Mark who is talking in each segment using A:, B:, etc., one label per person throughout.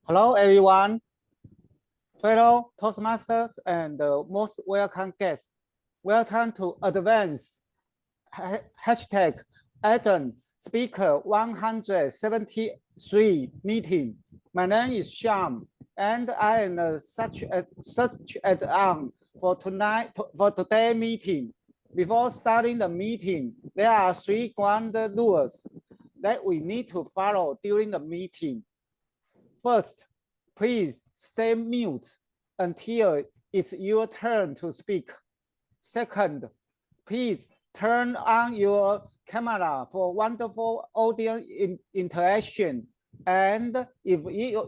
A: Hello, everyone, fellow Toastmasters and most welcome guests. Welcome to Advance hashtag Adam Speaker 173 meeting. My name is Sham, and I am such as for today's meeting. Before starting the meeting, there are three ground rules that we need to follow during the meeting. First, please stay mute until it's your turn to speak. Second, please turn on your camera for wonderful audience interaction. And if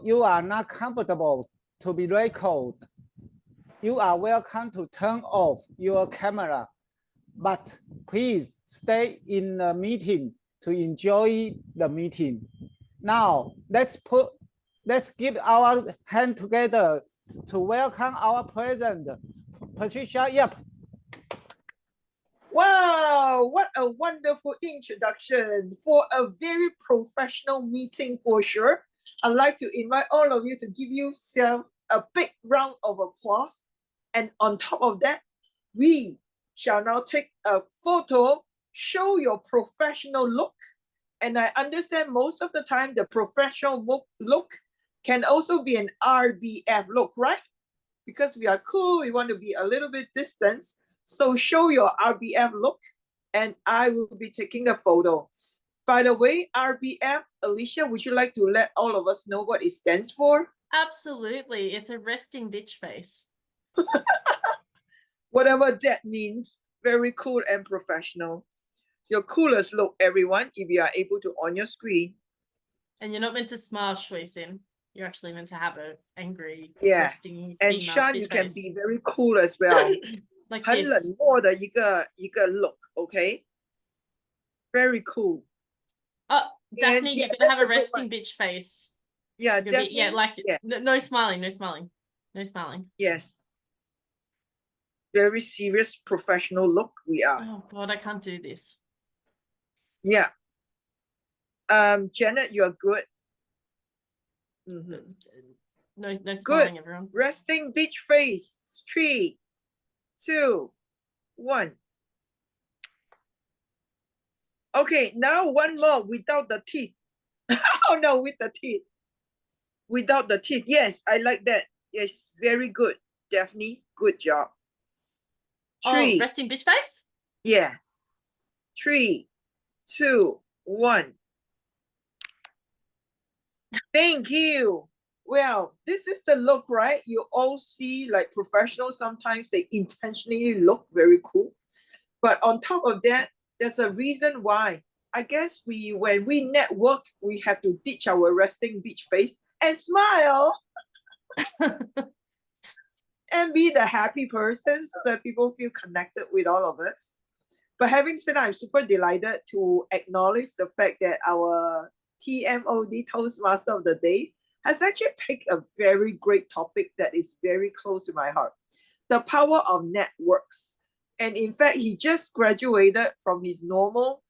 A: you are not comfortable to be recorded, you are welcome to turn off your camera. But please stay in the meeting to enjoy the meeting. Now, let's give our hand together to welcome our president, Patricia Yap.
B: Wow, what a wonderful introduction for a very professional meeting for sure. I'd like to invite all of you to give yourself a big round of applause. And on top of that, we shall now take a photo, show your professional look. And I understand most of the time the professional look can also be an RBF look, right? Because we are cool, we want to be a little bit distant. So show your RBF look and I will be taking the photo. By the way, RBF, Alicia, would you like to let all of us know what it stands for?
C: Absolutely. It's a resting bitch face.
B: Whatever that means, very cool and professional. Your coolest look, everyone, if you are able to on your screen.
C: And you're not meant to smile, Shui Sin. You're actually meant to have an angry, resting
B: and Shan, you can be very cool as well.
C: Like
B: 很冷漠的一个 look, okay? Very cool.
C: Oh, Daphne, you're gonna have a resting bitch face.
B: Yeah, definitely.
C: No smiling, no smiling. No smiling.
B: Yes. Very serious professional look we are.
C: Oh God, I can't do this.
B: Yeah. Janet, you're good.
C: No smiling,
B: good.
C: Everyone.
B: Resting beach face. 3, 2, 1. Okay, now one more without the teeth. Oh no, with the teeth. Without the teeth. Yes, I like that. Yes, very good. Daphne, good job. 3.
C: Oh, resting bitch face?
B: Yeah. 3, 2, 1. Thank you. Well, this is the look, right? You all see like professionals, sometimes they intentionally look very cool. But on top of that, there's a reason why. I guess when we network, we have to ditch our resting beach face and smile. And be the happy person so that people feel connected with all of us. But having said that, I'm super delighted to acknowledge the fact that our TMOD Toastmaster of the Day has actually picked a very great topic that is very close to my heart. The power of networks. And in fact, he just graduated from his normal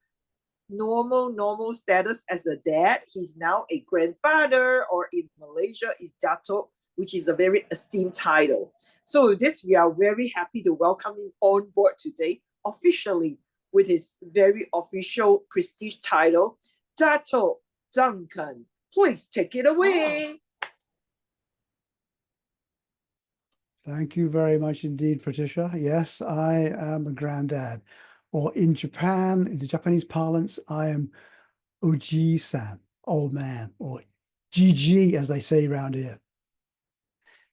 B: status as a dad. He's now a grandfather, or in Malaysia is Dato', which is a very esteemed title. So with this, we are very happy to welcome him on board today, officially, with his very official prestige title, Dato' Duncan. Please take it away.
D: Thank you very much indeed, Patricia. Yes, I am a granddad. Or in Japan, in the Japanese parlance, I am Oji-san, old man, or GG as they say around here.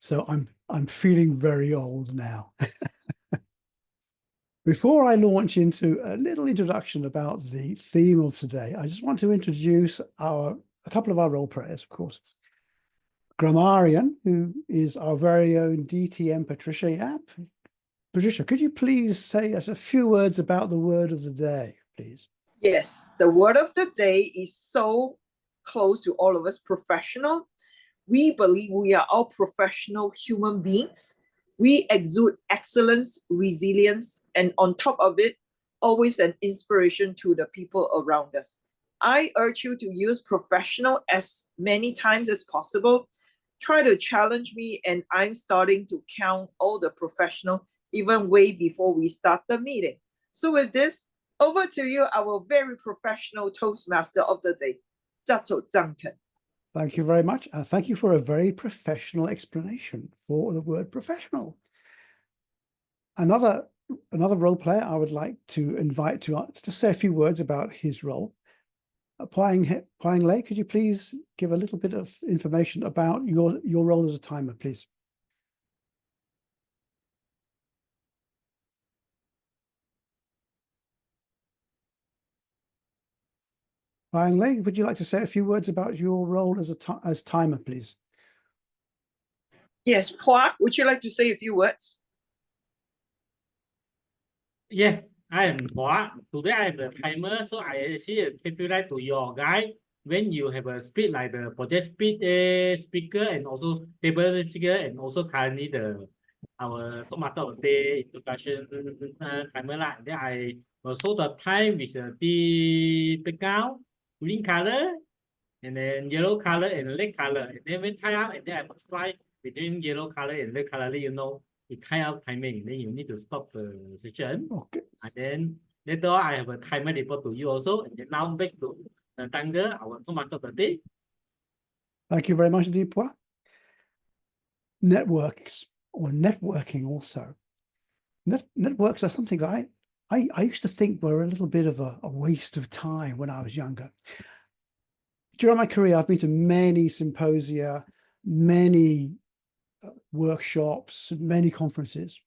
D: So I'm feeling very old now. Before I launch into a little introduction about the theme of today, I just want to introduce a couple of our role players, of course. Grammarian, who is our very own DTM Patricia Yap. Patricia, could you please say us a few words about the word of the day, please?
B: Yes, the word of the day is so close to all of us, professional. We believe we are all professional human beings. We exude excellence, resilience, and on top of it, always an inspiration to the people around us. I urge you to use professional as many times as possible. try to challenge me, and I'm starting to count all the professional even way before we start the meeting. So with this, over to you, our very professional Toastmaster of the day, Dato Duncan.
D: Thank you very much. And thank you for a very professional explanation for the word professional. Another role player I would like to invite to say a few words about his role. Pwang Lei, could you please give a little bit of information about your role as a timer, please? Pwang Lei, would you like to say a few words about your role as timer, please?
B: Yes, Pwa, would you like to say a few words?
E: Yes, I am Hua. Today I am the timer, so I actually capitalize to your guide when you have a speed like the project speed speaker and also table speaker and also currently our Toastmaster of the day introduction timer lah. Then I will show the time with the background, green color, and then yellow color and red color. And then when tie up, and then I multiply between yellow color and red color, you know, it tie out timing. Then you need to stop the session.
D: Okay.
E: And then later on, I have a timer report to you also. And then now back to Tanga, our Toastmaster of the day.
D: Thank you very much, Pwa. Networks or networking also. Networks are something that I used to think were a little bit of a waste of time when I was younger. During my career, I've been to many symposia, many workshops, many conferences.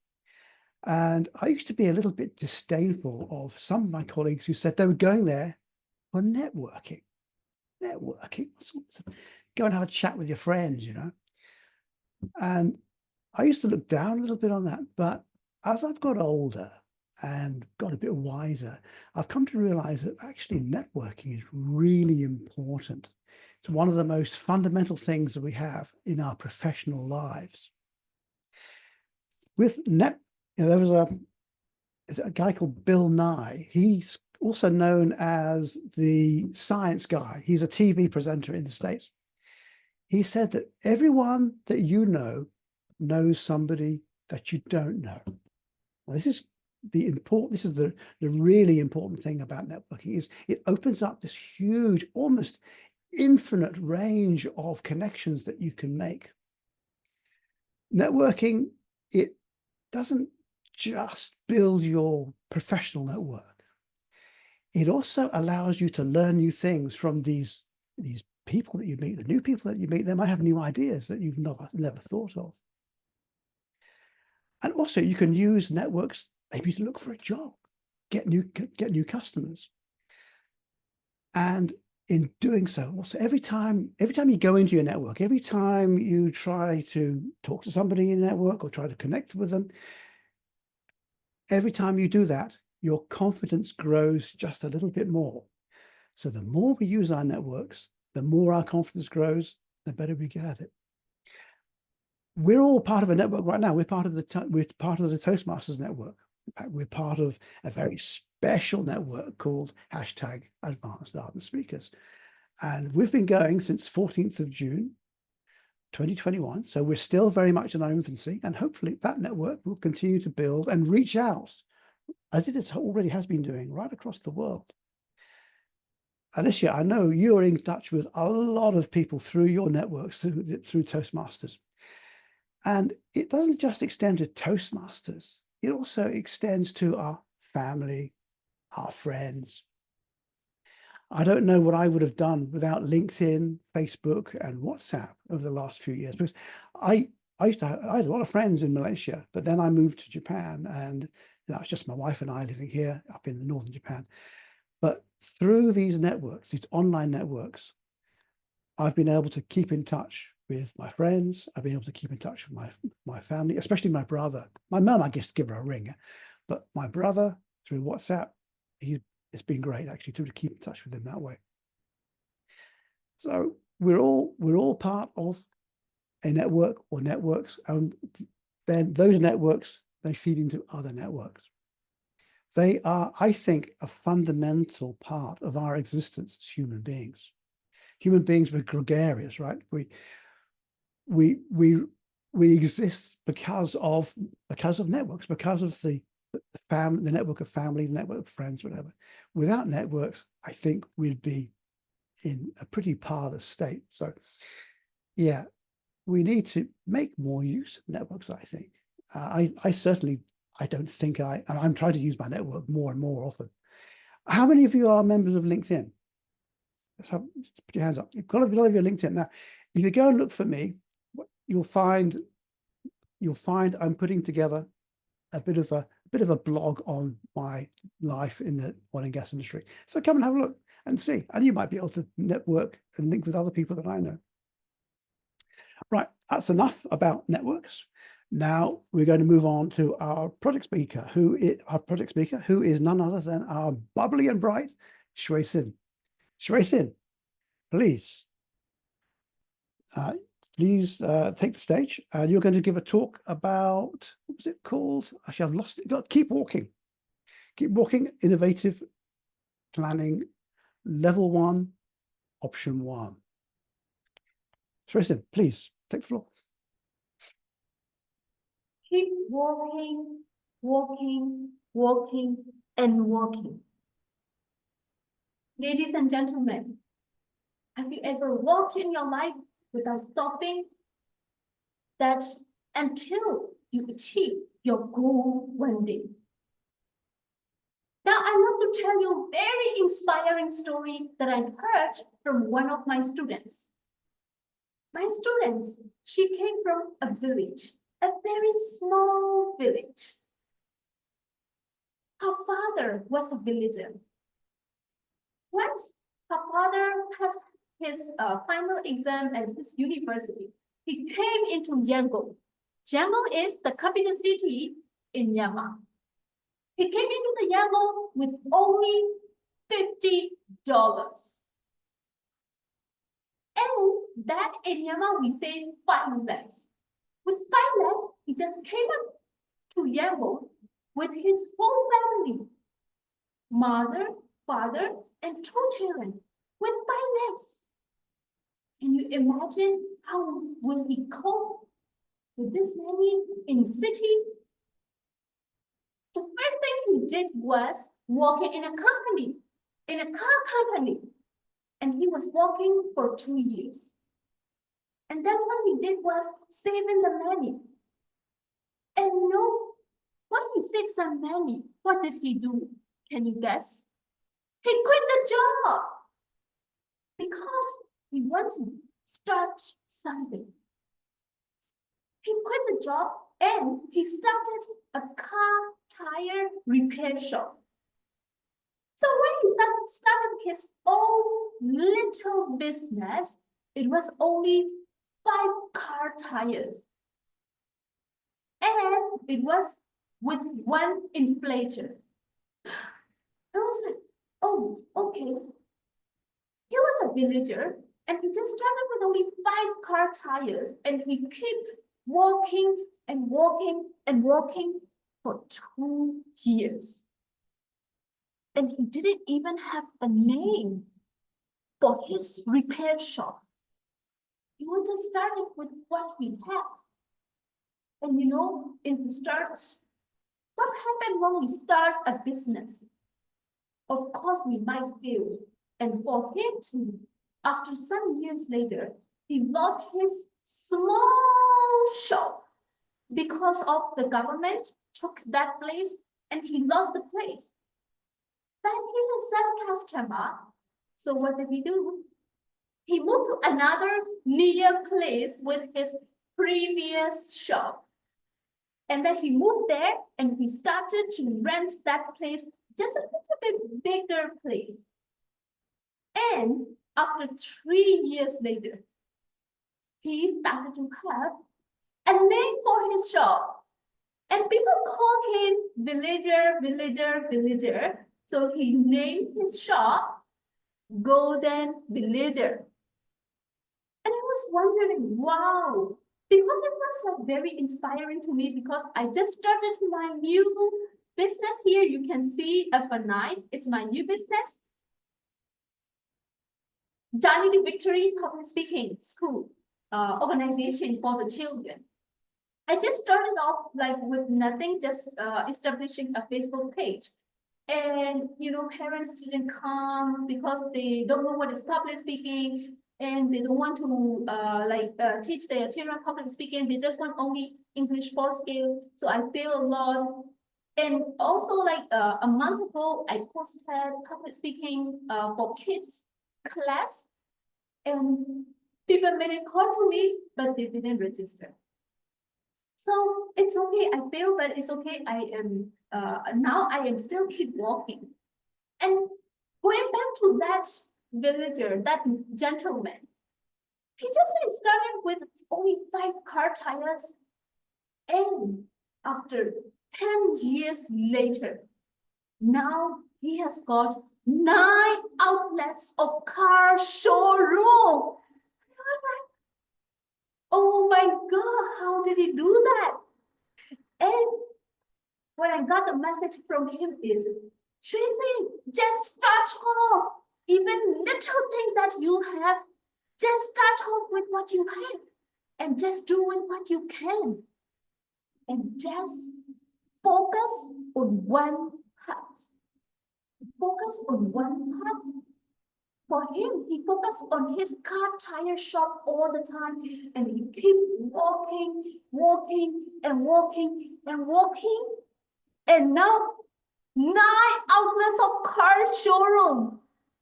D: And I used to be a little bit disdainful of some of my colleagues who said they were going there for networking. Networking, go and have a chat with your friends, you know. And I used to look down a little bit on that. But as I've got older and got a bit wiser, I've come to realize that actually networking is really important. It's one of the most fundamental things that we have in our professional lives. With there was a guy called Bill Nye. He's also known as the science guy. He's a TV presenter in the States. He said that everyone that you know knows somebody that you don't know. Well, this is the really important thing about networking is it opens up this huge, almost infinite range of connections that you can make. Networking, it doesn't just build your professional network. It also allows you to learn new things from these people that you meet, the new people that you meet. They might have new ideas that you've never thought of. And also you can use networks maybe to look for a job, get new customers. And in doing so, also every time you go into your network, every time you try to talk to somebody in your network or try to connect with them, every time you do that, your confidence grows just a little bit more. So the more we use our networks, the more our confidence grows, the better we get at it. We're all part of a network right now. We're part of the Toastmasters network. In fact, we're part of a very special network called #Advanced Ardent Speakers. And we've been going since 14th of June, 2021. So we're still very much in our infancy, and hopefully that network will continue to build and reach out, as it already has been doing, right across the world. Alicia, I know you're in touch with a lot of people through your networks, through Toastmasters. And it doesn't just extend to Toastmasters. It also extends to our family, our friends. I don't know what I would have done without LinkedIn, Facebook, and WhatsApp over the last few years, because I had a lot of friends in Malaysia, but then I moved to Japan, and that's just my wife and I living here up in northern Japan. But through these networks, these online networks, I've been able to keep in touch with my friends. I've been able to keep in touch with my family, especially my brother. My mum, I guess, give her a ring, but my brother through WhatsApp, it's been great actually to keep in touch with him that way. So we're all part of a network or networks, and then those networks, they feed into other networks. They are, I think, a fundamental part of our existence as human beings. Human beings were gregarious, right? we exist because of networks, because of the network of family, the network of friends, whatever. Without networks, I think we'd be in a pretty parlous state. So yeah, we need to make more use of networks, I think. I certainly, I'm trying to use my network more and more often. How many of you are members of LinkedIn? Let's put your hands up. You've got to be your LinkedIn. Now, if you go and look for me, you'll find I'm putting together a bit of a blog on my life in the oil and gas industry. So come and have a look and see, and you might be able to network and link with other people that I know. Right, that's enough about networks. Now we're going to move on to our project speaker, who is none other than our bubbly and bright Shui Sin. Shui Sin, please. Please take the stage, and you're going to give a talk about, what was it called? Actually, I've lost it. Keep Walking. Keep Walking, Innovative Planning, Level 1, Option 1. Shui Sin, please take the floor.
F: Keep walking, walking, walking, and walking. Ladies and gentlemen, have you ever walked in your life without stopping? That's until you achieve your goal one day. Now, I love to tell you a very inspiring story that I've heard from one of my students. My student, she came from a village, a very small village. Her father was a villager. Once her father passed his final exam at his university, he came into Yangon. Yangon is the capital city in Myanmar. He came into the Yangon with only $50. And that in Myanmar we say 5 lakhs. With 5 lakhs, he just came up to Yangon with his whole family, mother, father, and 2 children, with 5 lakhs. Can you imagine how will he cope with this money in city? The first thing he did was working in a company, in a car company, and he was working for 2 years. And then what he did was saving the money. And you know, when he saved some money, what did he do? Can you guess? He quit the job because he wanted to start something. He quit the job and he started a car tire repair shop. So when he started his own little business, it was only 5 car tires. And it was with 1 inflator. I was like, oh, okay. He was a villager and he just started with only 5 car tires and he kept walking and walking and walking for 2 years. And he didn't even have a name for his repair shop. He was just started with what he had. And you know, in the start, what happened when we start a business? Of course, we might fail. And for him to, after some years later, he lost his small shop because of the government took that place and he lost the place. But he has some customer. So what did he do? He moved to another near place with his previous shop. And then he moved there and he started to rent that place, just a little bit bigger place. And after 3 years later, he started to have a name for his shop. And people call him villager, villager, villager. So he named his shop Golden Villager. And I was wondering, wow, because it was very inspiring to me because I just started my new business here. You can see F9, it's my new business. Journey to Victory Public Speaking School. organization for the children. I just started off like with nothing, just establishing a Facebook page. And parents didn't come because they don't know what is public speaking, and they don't want to teach their children public speaking. They just want only English 4 skill. So I feel a lot. And also like a month ago, I posted public speaking for kids class, and people made a call to me, but they didn't register. So it's okay. I feel that it's okay. I am now I am still keep walking. And going back to that villager, that gentleman, he just started with only 5 car tires. And after 10 years later, now he has got 9 outlets of car showroom. Oh my God, how did he do that? And when I got the message from him is, Tracy, just start off. Even little thing that you have, just start off with what you have and just do with what you can. And just focus on one part. Focus on one part. For him, he focused on his car tire shop all the time, and he kept walking, walking, and walking, and walking. And now, 9 outlets of car showroom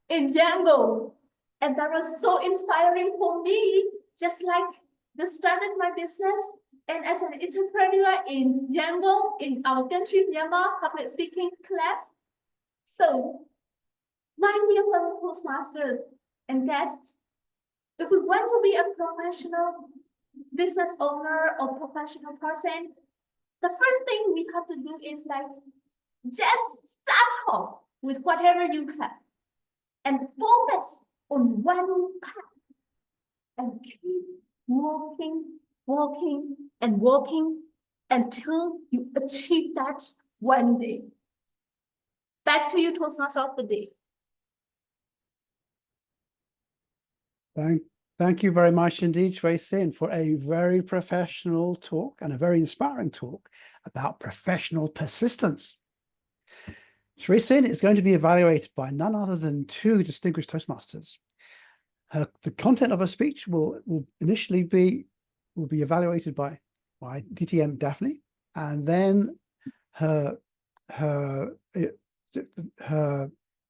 F: in Yangon. And that was so inspiring for me, just like this started my business. And as an entrepreneur in Yangon, in our country, Myanmar, public speaking class. So, my dear fellow Toastmasters and guests, if we want to be a professional business owner or professional person, the first thing we have to do is like, just start off with whatever you have and focus on one path and keep walking, walking, and walking until you achieve that one day. Back to you, Toastmaster of the day.
D: Thank you very much indeed, Shui Sin, for a very professional talk and a very inspiring talk about professional persistence. Shui Sin is going to be evaluated by none other than 2 distinguished Toastmasters. The content of her speech will initially be evaluated by DTM Daphne, and then her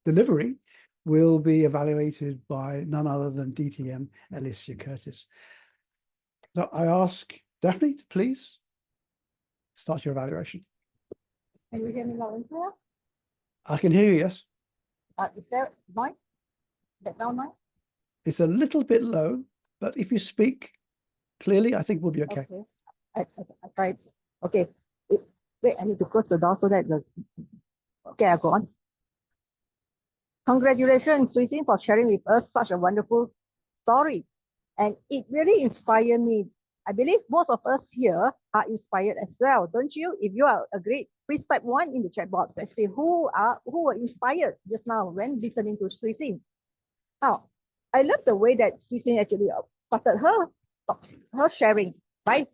D: delivery will be evaluated by none other than DTM Alicia Curtis. So I ask Daphne to please start your evaluation.
G: Can you hear me loud and clear?
D: I can hear you, yes.
G: Is there noise? Background noise?
D: It's a little bit low, but if you speak clearly, I think we'll be okay.
G: I tried. Okay. Wait, I need to close the door so that okay, I'll go on. Congratulations, Shui Sin, for sharing with us such a wonderful story. And it really inspired me. I believe most of us here are inspired as well, don't you? If you are agreed, please type 1 in the chat box. Let's see who were inspired just now when listening to Shui Sin. Now, I love the way that Shui Sin actually started her sharing by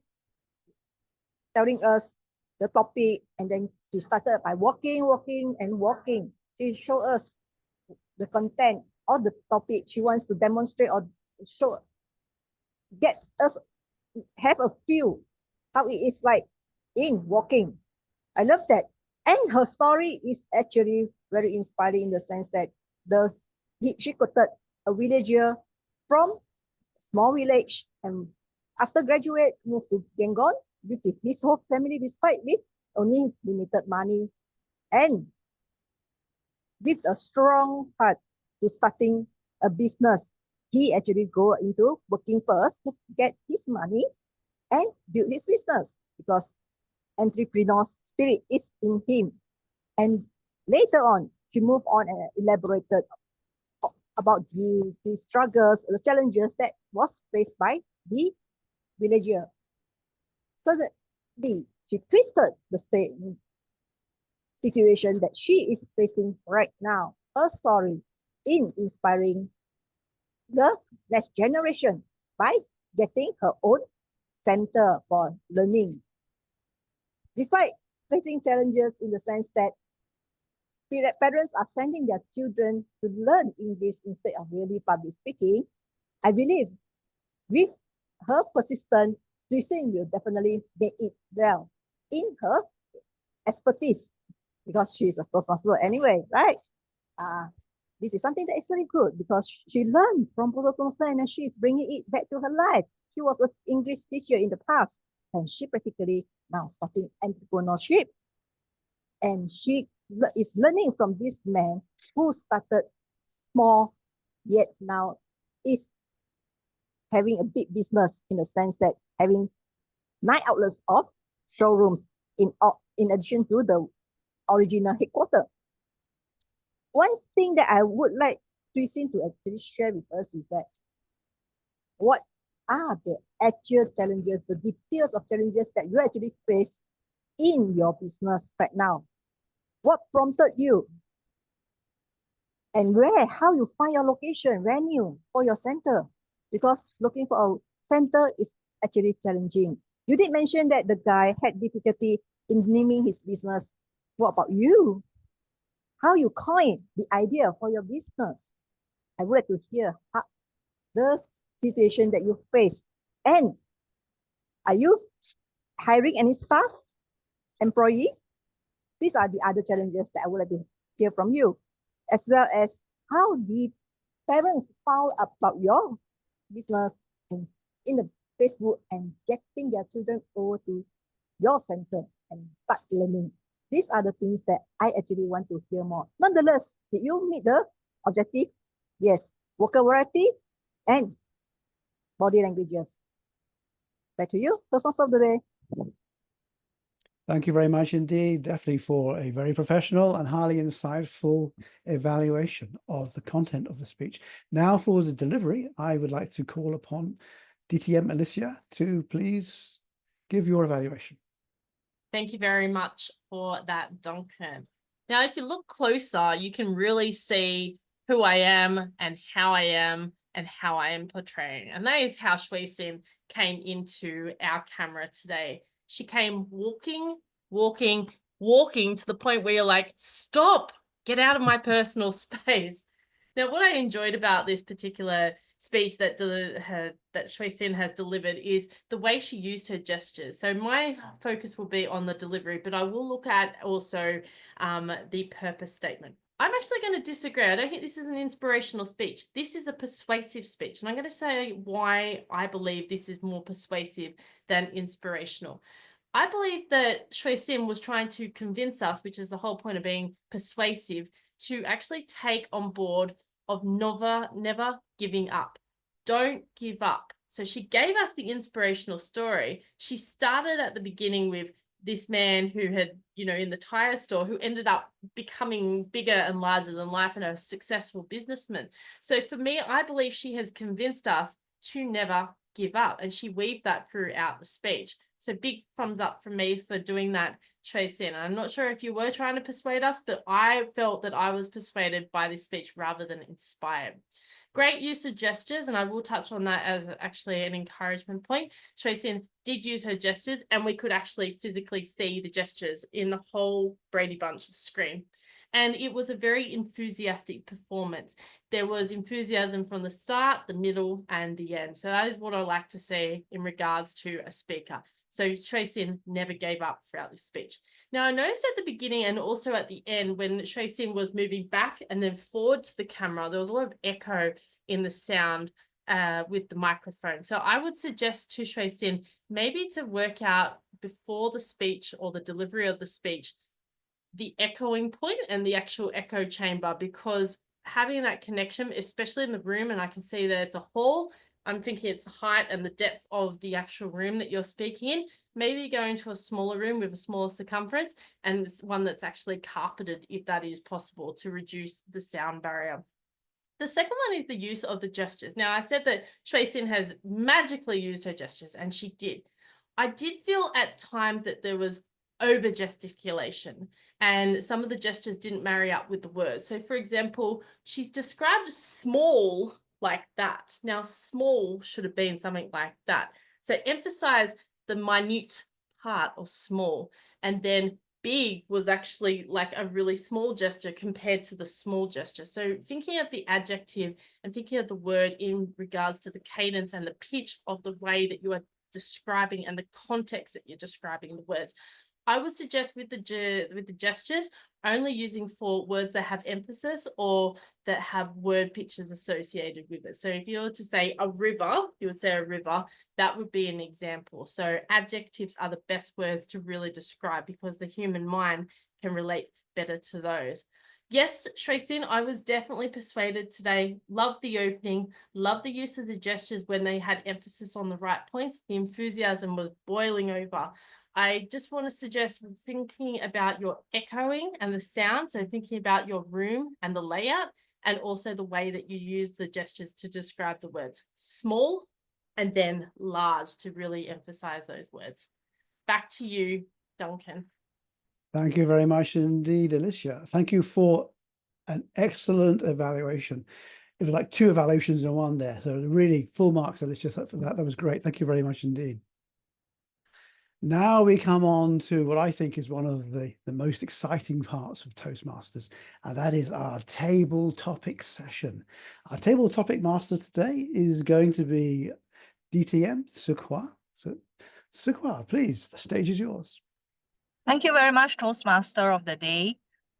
G: telling us the topic, and then she started by walking, and walking. She showed us the content or the topic she wants to demonstrate or show, get us have a feel how it is like in walking. I love that. And her story is actually very inspiring in the sense that she quoted a villager from small village, and after graduate moved to Yangon with his whole family despite with only limited money, and with a strong heart to starting a business. He actually go into working first to get his money and build his business because entrepreneur spirit is in him. And later on, she moved on and elaborated about the struggles, the challenges that was faced by the villager. Suddenly, she twisted the situation that she is facing right now. Her story in inspiring the next generation by getting her own center for learning. Despite facing challenges in the sense that parents are sending their children to learn English instead of really public speaking, I believe with her persistence, Shui Xin will definitely make it well in her expertise because she is a Toastmaster anyway, right? This is something that is very good because she learned from Toastmaster and she's bringing it back to her life. She was an English teacher in the past and she practically now starting entrepreneurship. And she is learning from this man who started small, yet now is having a big business in the sense that having 9 outlets of showrooms in addition to the original headquarters. One thing that I would like Shui Xin to actually share with us is that what are the actual challenges, the details of challenges that you actually face in your business right now? What prompted you? And where, how you find your location, venue for your center? Because looking for a center is actually challenging. You did mention that the guy had difficulty in naming his business. What about you? How you coined the idea for your business? I would like to hear the situation that you face. And are you hiring any staff, employee? These are the other challenges that I would like to hear from you, as well as how the parents found about your business in the Facebook and getting their children over to your center and start learning. These are the things that I actually want to hear more. Nonetheless, did you meet the objective? Yes, vocal variety and body languages. Back to you, Toastmaster of the day.
D: Thank you very much indeed, definitely for a very professional and highly insightful evaluation of the content of the speech. Now for the delivery, I would like to call upon DTM Alicia to please give your evaluation.
C: Thank you very much for that, Duncan. Now, if you look closer, you can really see who I am and how I am and how I am portraying. And that is how Shui Xin came into our camera today. She came walking to the point where you're like, stop, get out of my personal space. Now, what I enjoyed about this particular speech that Shui Xin has delivered is the way she used her gestures. So my focus will be on the delivery, but I will look at also the purpose statement. I'm actually going to disagree. I don't think this is an inspirational speech. This is a persuasive speech. And I'm going to say why I believe this is more persuasive than inspirational. I believe that Shui Xin was trying to convince us, which is the whole point of being persuasive, to actually take on board of never giving up. Don't give up. So she gave us the inspirational story. She started at the beginning with this man who had, in the tire store, who ended up becoming bigger and larger than life and a successful businessman. So for me, I believe she has convinced us to never give up. And she weaved that throughout the speech. So big thumbs up from me for doing that, Shui Xin. I'm not sure if you were trying to persuade us, but I felt that I was persuaded by this speech rather than inspired. Great use of gestures, and I will touch on that as actually an encouragement point. Shui Xin did use her gestures, and we could actually physically see the gestures in the whole Brady Bunch screen. And it was a very enthusiastic performance. There was enthusiasm from the start, the middle, and the end. So that is what I like to see in regards to a speaker. So Shui Xin never gave up throughout this speech. Now, I noticed at the beginning and also at the end when Shui Xin was moving back and then forward to the camera, there was a lot of echo in the sound with the microphone. So I would suggest to Shui Xin maybe to work out before the speech or the delivery of the speech, the echoing point and the actual echo chamber, because having that connection, especially in the room, and I can see that it's a hall, I'm thinking it's the height and the depth of the actual room that you're speaking in. Maybe go into a smaller room with a smaller circumference, and it's one that's actually carpeted if that is possible to reduce the sound barrier. The second one is the use of the gestures. Now, I said that Shui Xin has magically used her gestures, and she did. I did feel at times that there was over gesticulation and some of the gestures didn't marry up with the words. So for example, she's described small like that. Now, small should have been something like that. So emphasize the minute part or small, and then big was actually like a really small gesture compared to the small gesture. So thinking of the adjective and thinking of the word in regards to the cadence and the pitch of the way that you are describing and the context that you're describing the words. I would suggest with the gestures, only using for words that have emphasis or that have word pictures associated with it. So if you were to say a river, you would say a river, that would be an example. So adjectives are the best words to really describe because the human mind can relate better to those. Yes, Shui Sin, I was definitely persuaded today. Love the opening, love the use of the gestures when they had emphasis on the right points. The enthusiasm was boiling over. I just want to suggest thinking about your echoing and the sound. So thinking about your room and the layout, and also the way that you use the gestures to describe the words small and then large to really emphasize those words. Back to you, Duncan.
D: Thank you very much indeed, Alicia. Thank you for an excellent evaluation. It was like 2 evaluations in one there. So really full marks, Alicia, for that. That was great. Thank you very much indeed. Now we come on to what I think is one of the most exciting parts of Toastmasters, and that is our table topic session. Our table topic master today is going to be DTM Sukwa. So Sukwa, please, the stage is yours.
H: Thank you very much, Toastmaster of the day,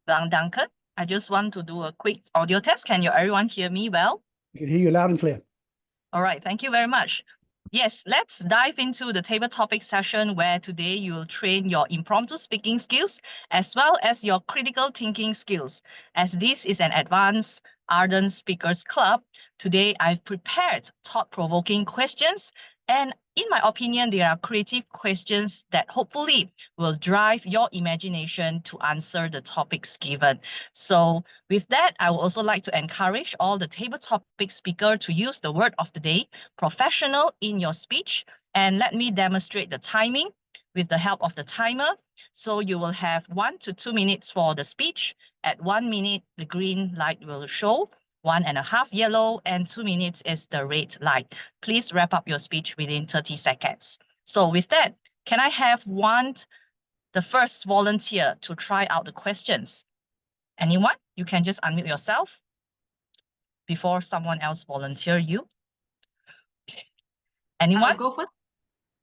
H: Duncan. I just want to do a quick audio test. Can everyone hear me well?
D: We can hear you loud and clear.
H: All right, thank you very much. Yes, let's dive into the table topic session where today you will train your impromptu speaking skills as well as your critical thinking skills. As this is an advanced Ardent Speakers Club, today I've prepared thought-provoking questions, and in my opinion, there are creative questions that hopefully will drive your imagination to answer the topics given. So with that, I would also like to encourage all the table topic speakers to use the word of the day, professional, in your speech. And let me demonstrate the timing with the help of the timer. So you will have 1 to 2 minutes for the speech. At 1 minute, the green light will show. 1.5 yellow, and 2 minutes is the red light. Please wrap up your speech within 30 seconds. So with that, can I have the first volunteer to try out the questions? Anyone? You can just unmute yourself before someone else volunteer you. Anyone?
I: I'll go first.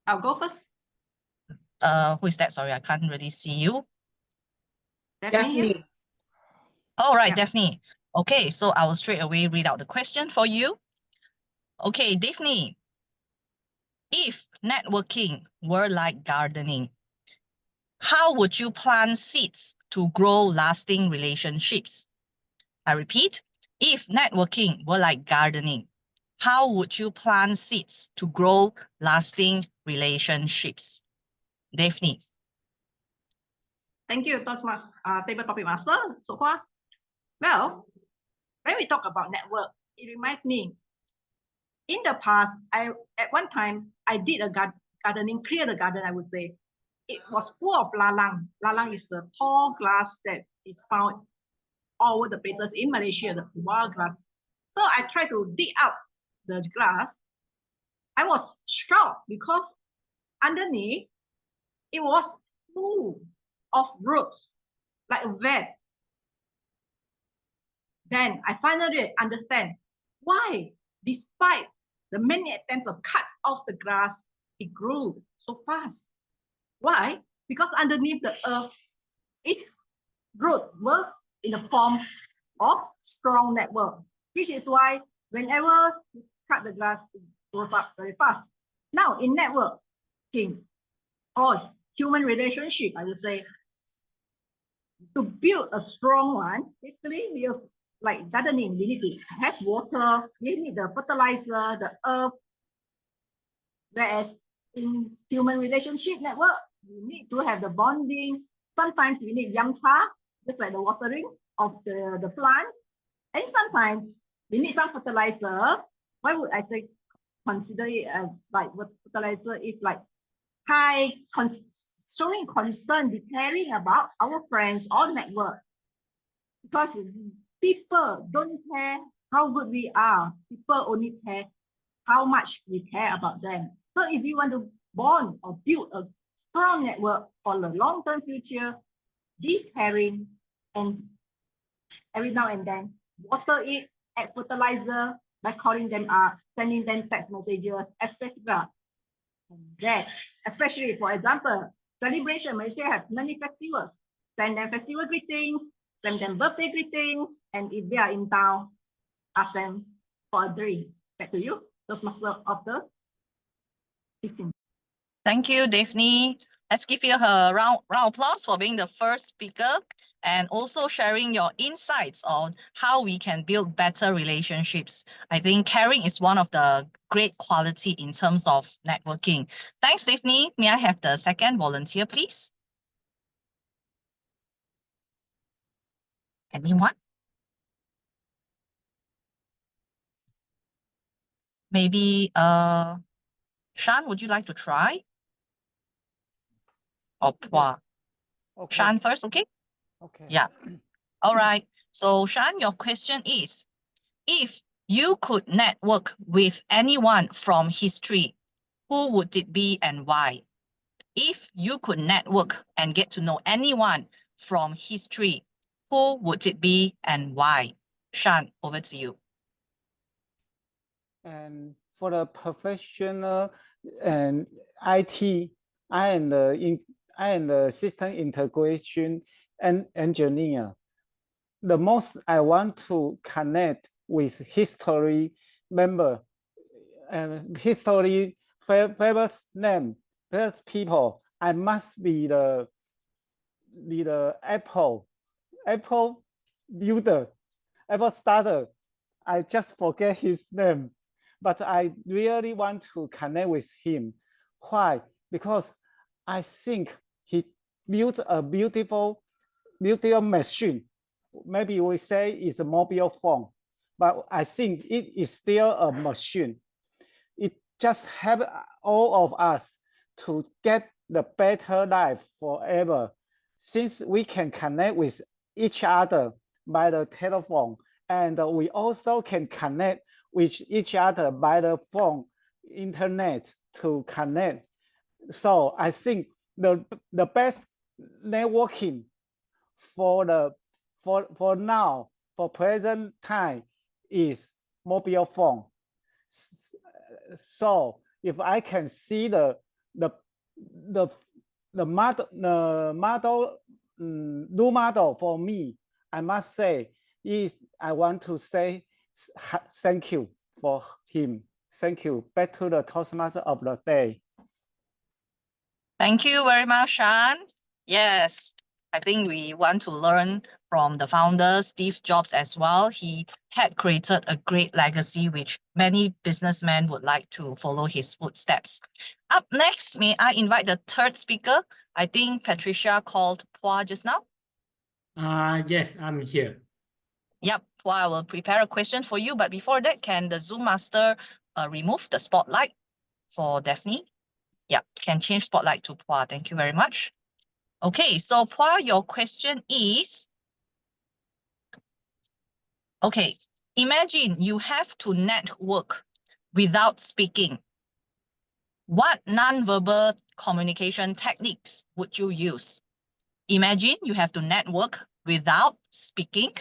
I: I'll go first.
H: Who is that? Sorry, I can't really see you.
B: Daphne.
H: All right,
I: Yeah.
H: Daphne. Okay, so I will straight away read out the question for you. Okay, Daphne. If networking were like gardening, how would you plant seeds to grow lasting relationships? I repeat, if networking were like gardening, how would you plant seeds to grow lasting relationships? Daphne.
I: Thank you, Toastmaster, table topic master, so far. Well, when we talk about network, it reminds me, in the past, at one time, I did a gardening, clear the garden, I would say. It was full of lalang. Lalang is the tall grass that is found all over the places in Malaysia, the wild grass. So I tried to dig out the grass. I was shocked because underneath, it was full of roots, like a web. Then I finally understand why, despite the many attempts to cut off the grass, it grew so fast. Why? Because underneath the earth, its roots were in the form of strong network. This is why whenever you cut the grass, it grows up very fast. Now, in networking or human relationship, I would say, to build a strong one, basically, we have, like gardening, we need to have water, we need the fertilizer, the earth. Whereas in human relationship network, we need to have the bonding. Sometimes we need yamcha, just like the watering of the plant. And sometimes we need some fertilizer. Why would I say consider it as like what fertilizer is like showing concern, caring about our friends or network. Because people don't care how good we are. People only care how much we care about them. So if you want to bond or build a strong network for the long-term future, be caring and every now and then water it, add fertilizer by calling them up, sending them text messages, etc. That, especially for example, celebration, Malaysia have many festivals. Send them festival greetings, send them birthday greetings, and if they are in town, ask them for a drink. Back to you, Toastmaster of the teaching.
H: Thank you, Daphne. Let's give you a round of applause for being the first speaker and also sharing your insights on how we can build better relationships. I think caring is one of the great quality in terms of networking. Thanks, Daphne. May I have the second volunteer, please? Anyone? Maybe Shan, would you like to try? Or Pua?
A: Okay.
H: Shan first, okay?
A: Okay.
H: Yeah. All right. So Shan, your question is, if you could network with anyone from history, who would it be and why? If you could network and get to know anyone from history, who would it be and why? Shan, over to you.
A: And for the professional and IT, I am the system integration and engineer. The most I want to connect with history member and history famous name, famous people. I must be the Apple builder, Apple starter. I just forget his name, but I really want to connect with him. Why? Because I think he built a beautiful machine. Maybe we say it's a mobile phone, but I think it is still a machine. It just helps all of us to get the better life forever, since we can connect with each other by the telephone, and we also can connect with each other by the phone, internet to connect. So I think the best networking for now, for present time, is mobile phone. So if I can see the new model for me, I must say is I want to say thank you for him. Thank you. Back to the Toastmaster of the day.
H: Thank you very much, Shan. Yes, I think we want to learn from the founder, Steve Jobs, as well. He had created a great legacy, which many businessmen would like to follow his footsteps. Up next, may I invite the third speaker? I think Patricia called Pua just now.
E: Yes, I'm here.
H: Yep, Pua, I will prepare a question for you. But before that, can the Zoom master remove the spotlight for Daphne? Yeah, can change spotlight to Pua. Thank you very much. Okay, so Pua, your question is, okay, imagine you have to network without speaking. What non-verbal communication techniques would you use? Imagine you have to network without speaking.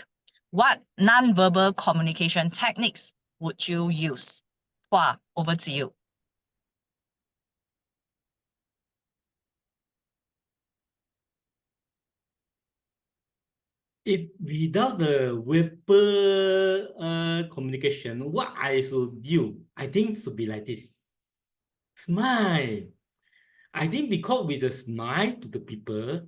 H: What non-verbal communication techniques would you use? Pua, over to you.
E: If without the verbal communication, what I should do? I think should be like this. Smile. I think because with a smile to the people,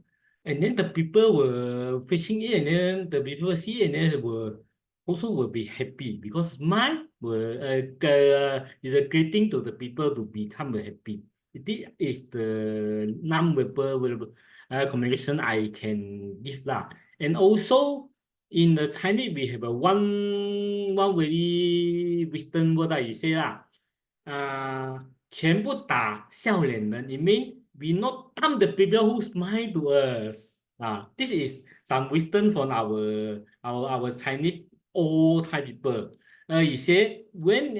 E: and then the people were facing it, and then the people see, and then will be happy because smile is a greeting to the people to become happy. This is the non-verbal communication I can give lah. And also in the Chinese we have a one very wisdom word that you say lah. 全部打笑脸人 it means we not come the people who smile to us. This is some wisdom from our Chinese old Thai people. You say when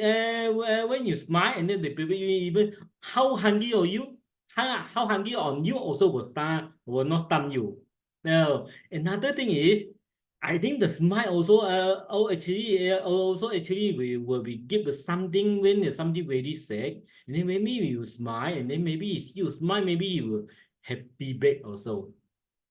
E: you smile and then the people even how hungry are you? How hungry on you also will not stun you. Now another thing is, I think the smile also actually we will be give something when there's something very sad, and then maybe you smile and then maybe you smile, maybe you will happy back also.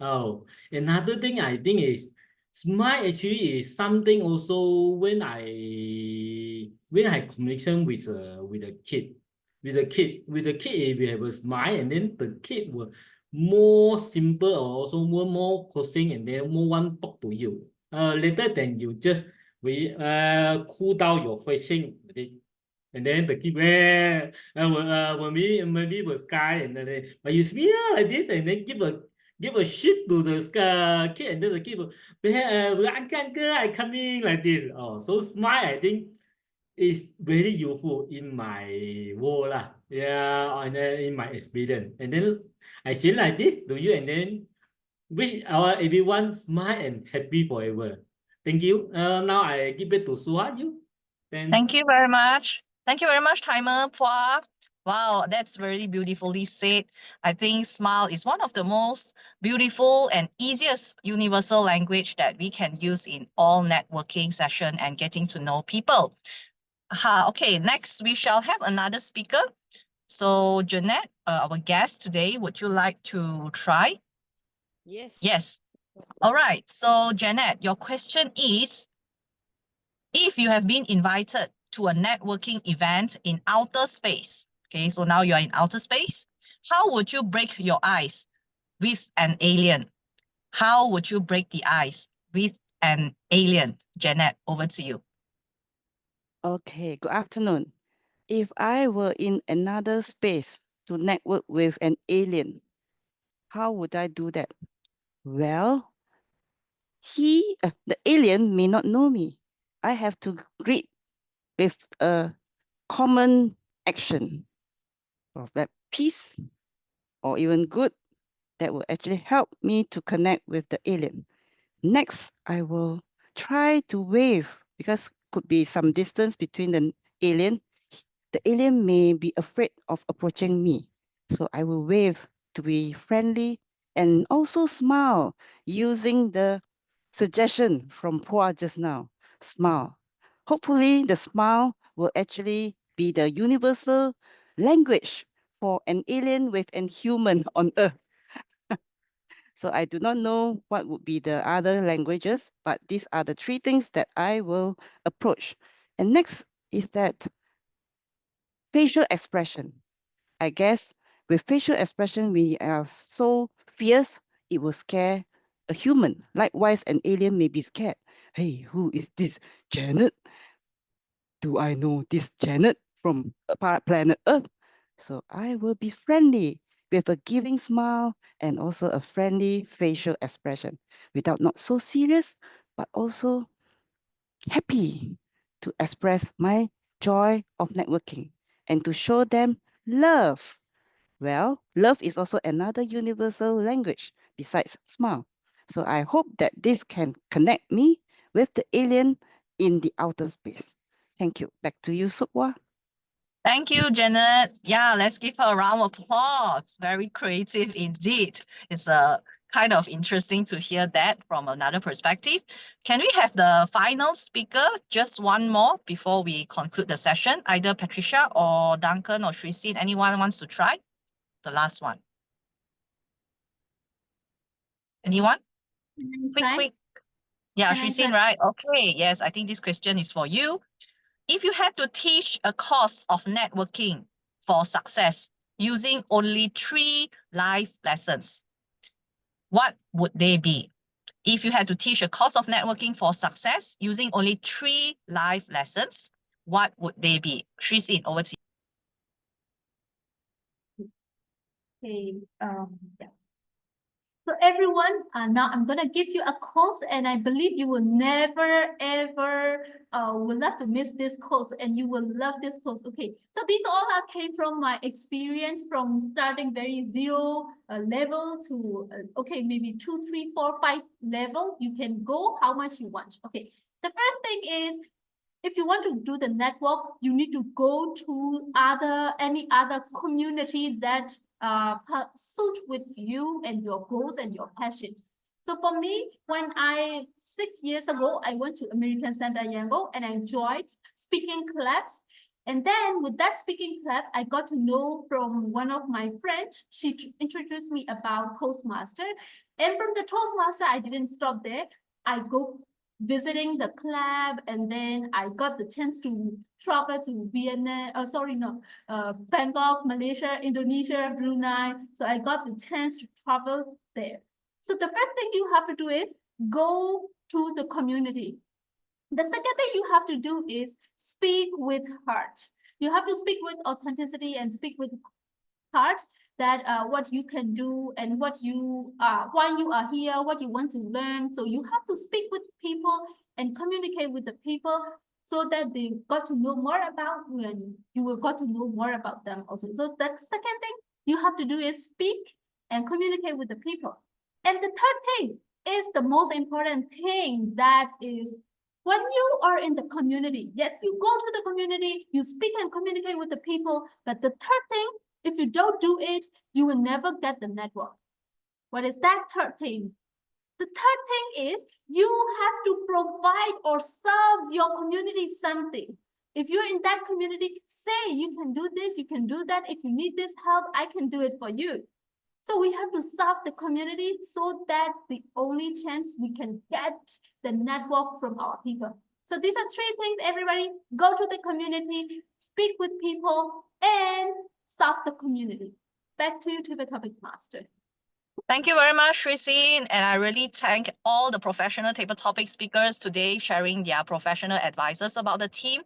E: Oh, another thing I think is smile actually is something also when I communication with a kid. With a kid if you have a smile and then the kid will more simple or also more causing and then more want talk to you. Later than you just cool down your facing. Okay? And then the kid when we maybe was sky and then but you smile like this and then give a shit to the kid and then the kid will uncle, I coming like this. Oh, so smile I think is very useful in my world lah. Yeah, and then in my experience. And then I say like this to you and then wish our everyone smile and happy forever. Thank you. Now I give it to Suha. You. Thanks.
H: Thank you very much. Thank you very much, Timer Phua. Wow, that's very beautifully said. I think smile is one of the most beautiful and easiest universal language that we can use in all networking session and getting to know people. Okay, next we shall have another speaker. So Jeanette, our guest today, would you like to try?
G: Yes.
H: Yes. All right. So Jeanette, your question is, if you have been invited to a networking event in outer space, okay, so now you're in outer space, how would you break your ice with an alien? How would you break the ice with an alien? Jeanette, over to you.
J: Okay, good afternoon. If I were in another space to network with an alien, how would I do that? Well, the alien may not know me. I have to greet with a common action of that peace or even good that will actually help me to connect with the alien. Next, I will try to wave because could be some distance between the alien. The alien may be afraid of approaching me. So I will wave to be friendly and also smile using the suggestion from Phua just now, smile. Hopefully the smile will actually be the universal language for an alien with an human on Earth. So I do not know what would be the other languages, but these are the three things that I will approach. And next is that facial expression. I guess with facial expression, we are so fierce, it will scare a human. Likewise, an alien may be scared. Hey, who is this Janet? Do I know this Janet from planet Earth? So I will be friendly with a giving smile and also a friendly facial expression without not so serious, but also happy to express my joy of networking and to show them love. Well, love is also another universal language besides smile. So I hope that this can connect me with the alien in the outer space. Thank you. Back to you, Supwa.
H: Thank you, Janet. Yeah, let's give her a round of applause. Very creative indeed. It's kind of interesting to hear that from another perspective. Can we have the final speaker, just one more before we conclude the session? Either Patricia or Duncan or Sri Sin, anyone wants to try? The last one. Anyone? Quick. Yeah, Sri Sin, right? Okay, yes, I think this question is for you. If you had to teach a course of networking for success using only 3 life lessons, what would they be? If you had to teach a course of networking for success using only 3 life lessons, what would they be? Sri Sin, over to
F: you. Okay, yeah. So everyone, now I'm gonna give you a course, and I believe you will never ever will love to miss this course, and you will love this course. Okay, so these all came from my experience from starting very zero level to okay, maybe 2, 3, 4, 5 level. You can go how much you want. Okay, the first thing is if you want to do the network, you need to go to any other community that suit with you and your goals and your passion. So for me, when 6 years ago, I went to American Center Yangon and I joined speaking clubs. And then with that speaking club, I got to know from one of my friends. She introduced me about Toastmaster. And from the Toastmaster, I didn't stop there. I go visiting the club, and then I got the chance to travel to Bangkok, Malaysia, Indonesia, Brunei. So I got the chance to travel there. So the first thing you have to do is go to the community. The second thing you have to do is speak with heart. You have to speak with authenticity and speak with heart, that what you can do and what you why you are here, what you want to learn. So you have to speak with people and communicate with the people so that they got to know more about you and you will got to know more about them also. So the second thing you have to do is speak and communicate with the people. And the third thing is the most important thing, that is when you are in the community. Yes, you go to the community, you speak and communicate with the people, but the third thing, if you don't do it, you will never get the network. What is that third thing? The third thing is you have to provide or serve your community something. If you're in that community, say you can do this, you can do that. If you need this help, I can do it for you. So we have to serve the community so that the only chance we can get the network from our people. So these are three things, everybody. Go to the community, speak with people, and serve the community. Back to you, Table Topic Master.
H: Thank you very much, Tracy. And I really thank all the professional table topic speakers today sharing their professional advices about the team.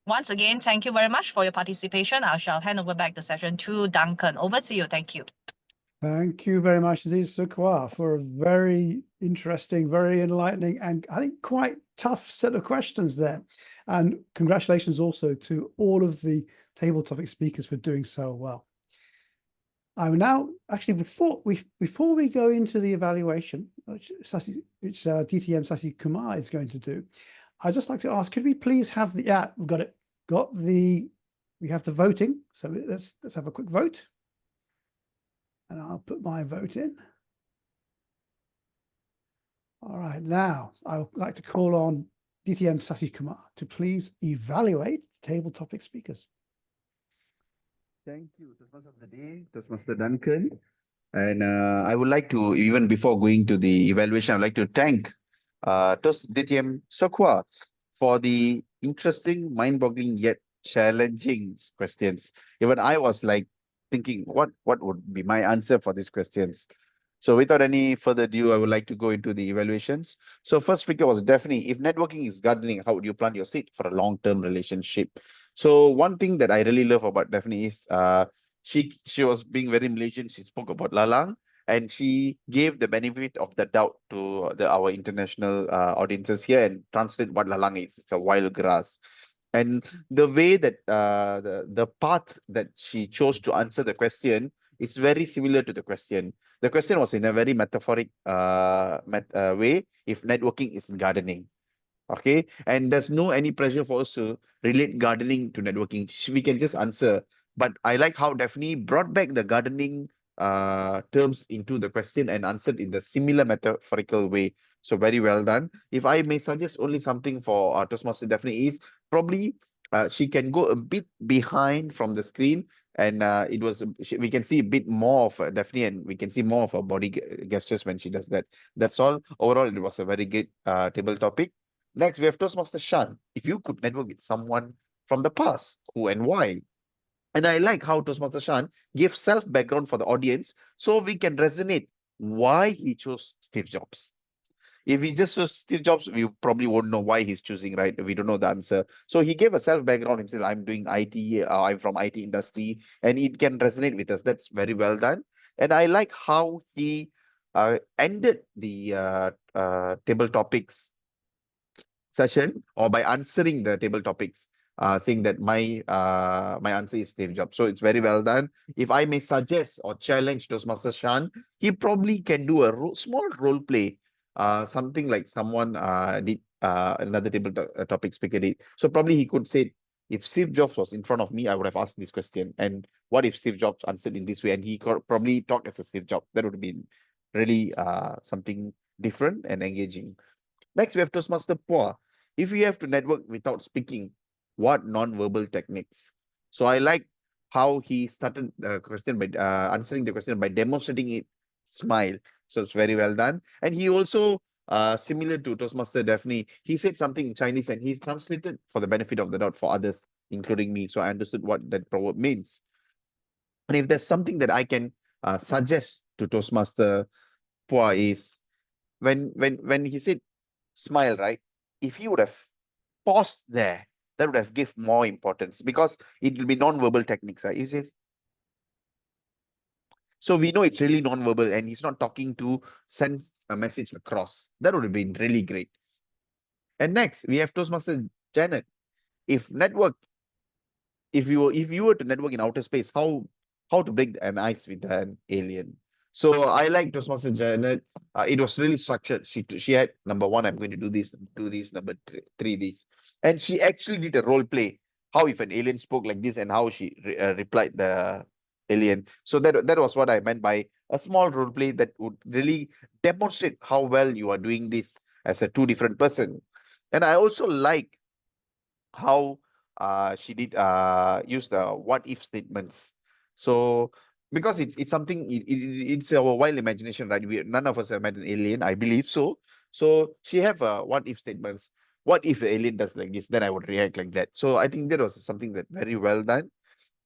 H: Once again, thank you very much for your participation. I shall hand over back the session to Duncan. Over to you. Thank you.
D: Thank you very much indeed, Tse Koua, for a very interesting, very enlightening, and I think quite tough set of questions there. And congratulations also to all of the table topic speakers for doing so well. I will now, actually, before we go into the evaluation, which DTM Sasi Kumar is going to do, I'd just like to ask, could we please have the, we've got it, we have the voting. So let's have a quick vote. And I'll put my vote in. All right, now I would like to call on DTM Sasi Kumar to please evaluate table topic speakers.
K: Thank you, Toastmaster of the Day, Toastmaster Duncan. And I would like to, even before going to the evaluation, I'd like to thank DTM Tse Koua for the interesting, mind-boggling yet challenging questions. Even I was like thinking, what would be my answer for these questions? So without any further ado, I would like to go into the evaluations. So first speaker was Daphne. If networking is gardening, how would you plant your seed for a long-term relationship? So one thing that I really love about Daphne is she was being very Malaysian. She spoke about Lalang and she gave the benefit of the doubt to our international audiences here and translate what Lalang is. It's a wild grass. And the way that the path that she chose to answer the question is very similar to the question. The question was in a very metaphoric way, if networking is gardening. Okay, and there's no any pressure for us to relate gardening to networking. We can just answer. But I like how Daphne brought back the gardening terms into the question and answered in the similar metaphorical way. So very well done. If I may suggest only something for Toastmaster Daphne is probably she can go a bit behind from the screen, and we can see a bit more of Daphne, and we can see more of her body gestures when she does that. That's all. Overall, it was a very good table topic. Next, we have Toastmaster Shan. If you could network with someone from the past, who and why? And I like how Toastmaster Shan gave self-background for the audience so we can resonate why he chose Steve Jobs. If he just chose Steve Jobs, we probably won't know why he's choosing, right? We don't know the answer. So he gave a self-background himself. I'm doing IT, I'm from IT industry, and it can resonate with us. That's very well done. And I like how he ended the table topics session, or by answering the table topics, saying that my answer is Steve Jobs. So it's very well done. If I may suggest or challenge Toastmaster Shan, he probably can do a small role play, something like someone did another topic speaker did. So probably he could say, if Steve Jobs was in front of me, I would have asked this question. And what if Steve Jobs answered in this way? And he could probably talk as a Steve Jobs. That would have been really something different and engaging. Next, we have Toastmaster Pua. If you have to network without speaking, what non-verbal techniques? So I like how he started the question by answering the question by demonstrating it, smile. So it's very well done. And he also, similar to Toastmaster Daphne, he said something in Chinese and he's translated for the benefit of the doubt for others, including me. So I understood what that proverb means. And if there's something that I can suggest to Toastmaster Pua is when he said smile, right? If he would have paused there, that would have give more importance because it will be non-verbal techniques, right? Is it? So we know it's really non-verbal and he's not talking to send a message across. That would have been really great. And next, we have Toastmaster Janet. If you were to network in outer space, how to break an ice with an alien? So I like Toastmaster Janet. It was really structured. She had number one, I'm going to do this, number three, this. And she actually did a role play. How if an alien spoke like this and how she replied the alien. So that was what I meant by a small role play that would really demonstrate how well you are doing this as a two different person. And I also like how she did use the what if statements. So because it's something, it's our wild imagination, right? None of us have met an alien, I believe so. So she have what if statements. What if the alien does like this? Then I would react like that. So I think that was something that very well done.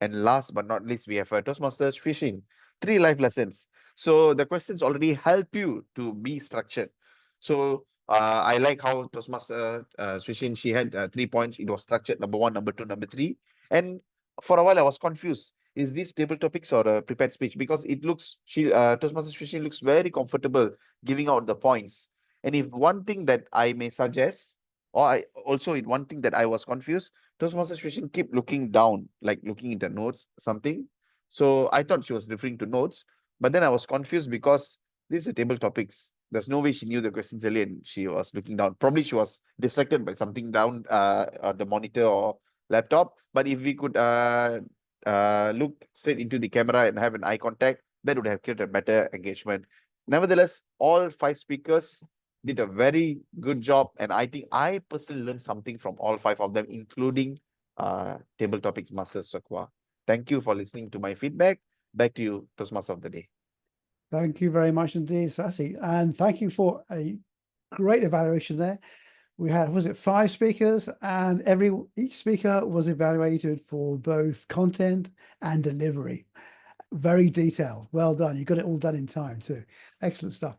K: And last but not least, we have Toastmasters Fishing. 3 life lessons. So the questions already help you to be structured. So I like how Toastmaster Fishing, she had 3 points. It was structured, number 1, number 2, number 3. And for a while I was confused. Is this table topics or a prepared speech? Because it looks, Toastmasters Fishing looks very comfortable giving out the points. And if one thing that I may suggest, or one thing that I was confused, Toastmasters Fishing keep looking down, like looking into notes, something. So I thought she was referring to notes, but then I was confused because these are table topics. There's no way she knew the questions earlier and she was looking down. Probably she was distracted by something down on the monitor or laptop. But if we could look straight into the camera and have an eye contact, that would have created a better engagement. Nevertheless, all 5 speakers did a very good job, and I think I personally learned something from all 5 of them, including Table Topics Master Sakwa. Thank you for listening to my feedback. Back to you, Toastmaster of the Day.
D: Thank you very much indeed, Sassy. And thank you for a great evaluation there. We had, was it 5 speakers, and each speaker was evaluated for both content and delivery. Very detailed. Well done. You got it all done in time too. Excellent stuff.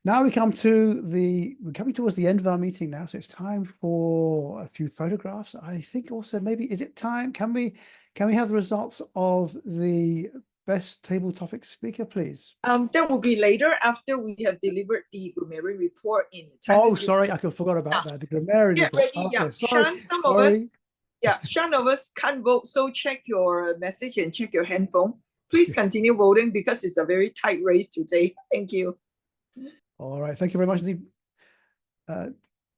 D: Now we're coming towards the end of our meeting now, so it's time for a few photographs. I think also maybe, is it time? Can we have the results of the best table topic speaker, please?
B: That will be later after we have delivered the grammarian report in
D: Oh, sorry, I forgot about that. The grammarian
B: Get
D: report.
B: ready, yeah.
D: Sorry,
B: Sean, some of us can't vote, so check your message and check your handphone. Please continue voting because it's a very tight race today. Thank you.
D: All right, thank you very much indeed,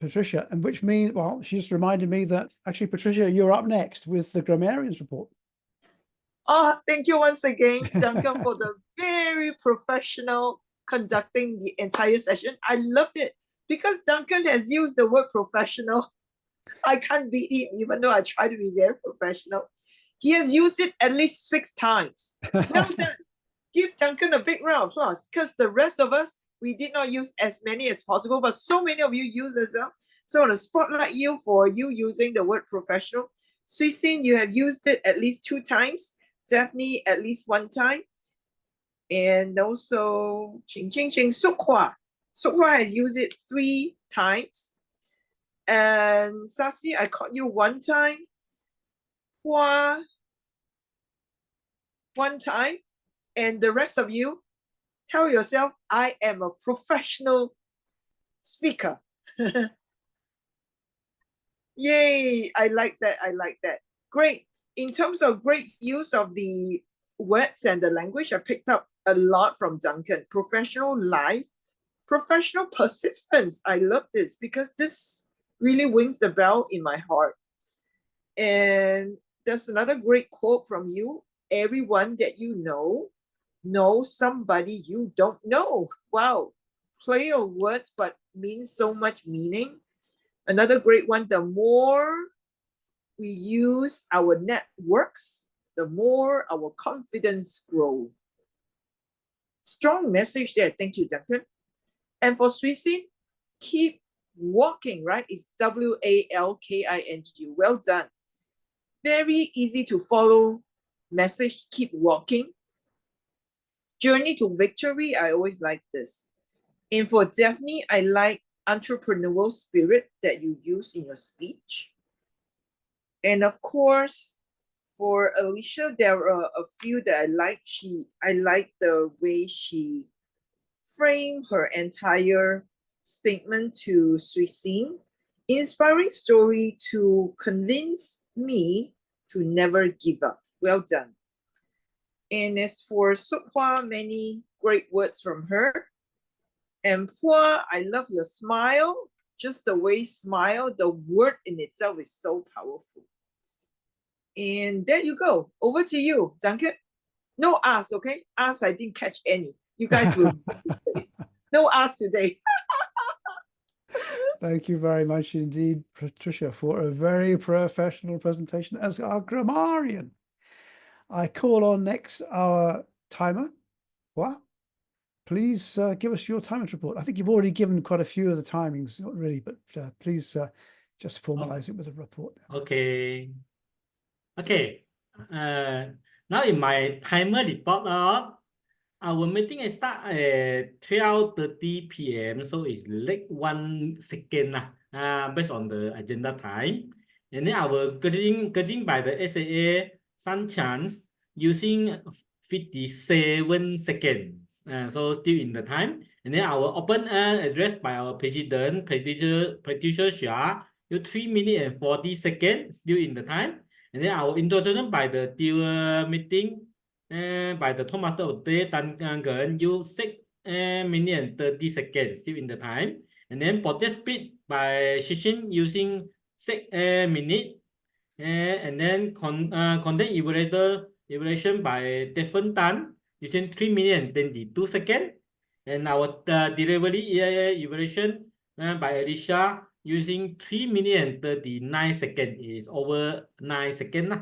D: Patricia. And which means, well, she just reminded me that actually, Patricia, you're up next with the grammarians report.
B: Oh, thank you once again, Duncan, for the very professional conducting the entire session. I loved it because Duncan has used the word professional. I can't beat him, even though I try to be very professional. He has used it at least 6 times. Well done. Give Duncan a big round of applause because the rest of us, we did not use as many as possible, but so many of you used as well. So I want to spotlight you for you using the word professional. Suisin, you have used it at least 2 times. Daphne, at least 1 time. And also, Sukwa. Sukwa has used it 3 times. And Sassy, I caught you 1 time. Hua, 1 time. And the rest of you, tell yourself, I am a professional speaker. Yay, I like that, I like that. Great. In terms of great use of the words and the language, I picked up a lot from Duncan. Professional life, Professional persistence. I love this because this really rings the bell in my heart. And there's another great quote from you. Everyone that you know knows somebody you don't know. Wow. Play of words, but means so much meaning. Another great one, the more we use our networks, the more our confidence grows. Strong message there. Thank you, Duncan. And for Swee Sin, keep walking, right? It's W-A-L-K-I-N-G. Well done. Very easy to follow message, keep walking. Journey to victory, I always like this. And for Daphne, I like entrepreneurial spirit that you use in your speech. And of course, for Alicia, there are a few that I like. I like the way she framed her entire statement to Swee Sin. Inspiring story to convince me to never give up. Well done. And as for Sok Hua, many great words from her. And Pua, I love your smile. Just the way you smile, the word in itself is so powerful. And there you go. Over to you, Duncan. No ask, okay? Ask, I didn't catch any. You guys will. No ask today.
D: Thank you very much indeed, Patricia, for a very professional presentation as our grammarian. I call on next our timer. What? Please give us your timing report. I think you've already given quite a few of the timings, not really, but please just formalize it with a report.
E: Okay. Okay. Now in my timer report, our meeting is start at 12:30 p.m. So it's late 1 second based on the agenda time. And then our grading by the SAA Sun Chance using 57 seconds. So still in the time. And then our open address by our president, Patricia Xia, 3 minutes and 40 seconds, still in the time. And then our introduction by the deal meeting by the Tomato of the Duncan, you 6 minutes and 30 seconds, still in the time. And then project speed by Shishin using 6 minutes. And then content evaluation by Stephen Tan using 3 minutes and 22 seconds. And our delivery evaluation by Alicia using 3 minutes and 39 seconds, is over 9 seconds.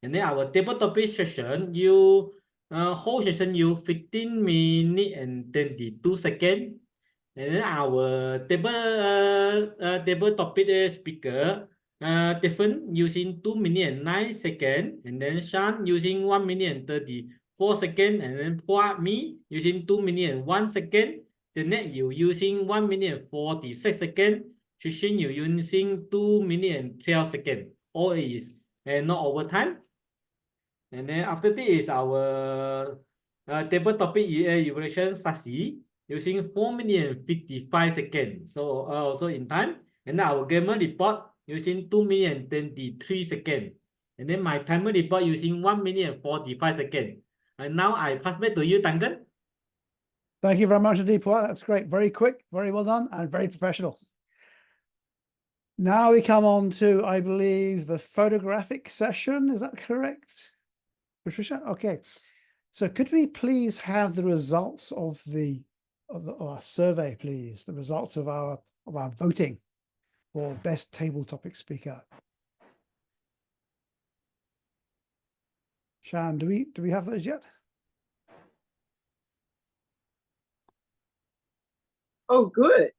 E: And then our table topic session, you whole session you 15 minutes and 22 seconds. And then our table topic speaker, Stephen using 2 minutes and 9 seconds. And then Sean using 1 minute and 34 seconds. And then me using 2 minutes and 1 second. Jeanette, you using 1 minute and 46 seconds. Trishin, you using 2 minutes and 12 seconds. All is not overtime. And then after this is our table topic evaluation Sasi using 4 minutes and 55 seconds. So also in time. And then our grammar report using 2 minutes and 23 seconds. And then my timer report using 1 minute and 45 seconds. And now I pass back to you, Duncan.
D: Thank you very much indeed, Paul. That's great. Very quick, very well done, and very professional. Now we come on to, I believe, the photographic session. Is that correct, Patricia? Okay. So could we please have the results of our survey, please? The results of our voting for best table topic speaker. Shan, do we have those yet?
B: Oh, good.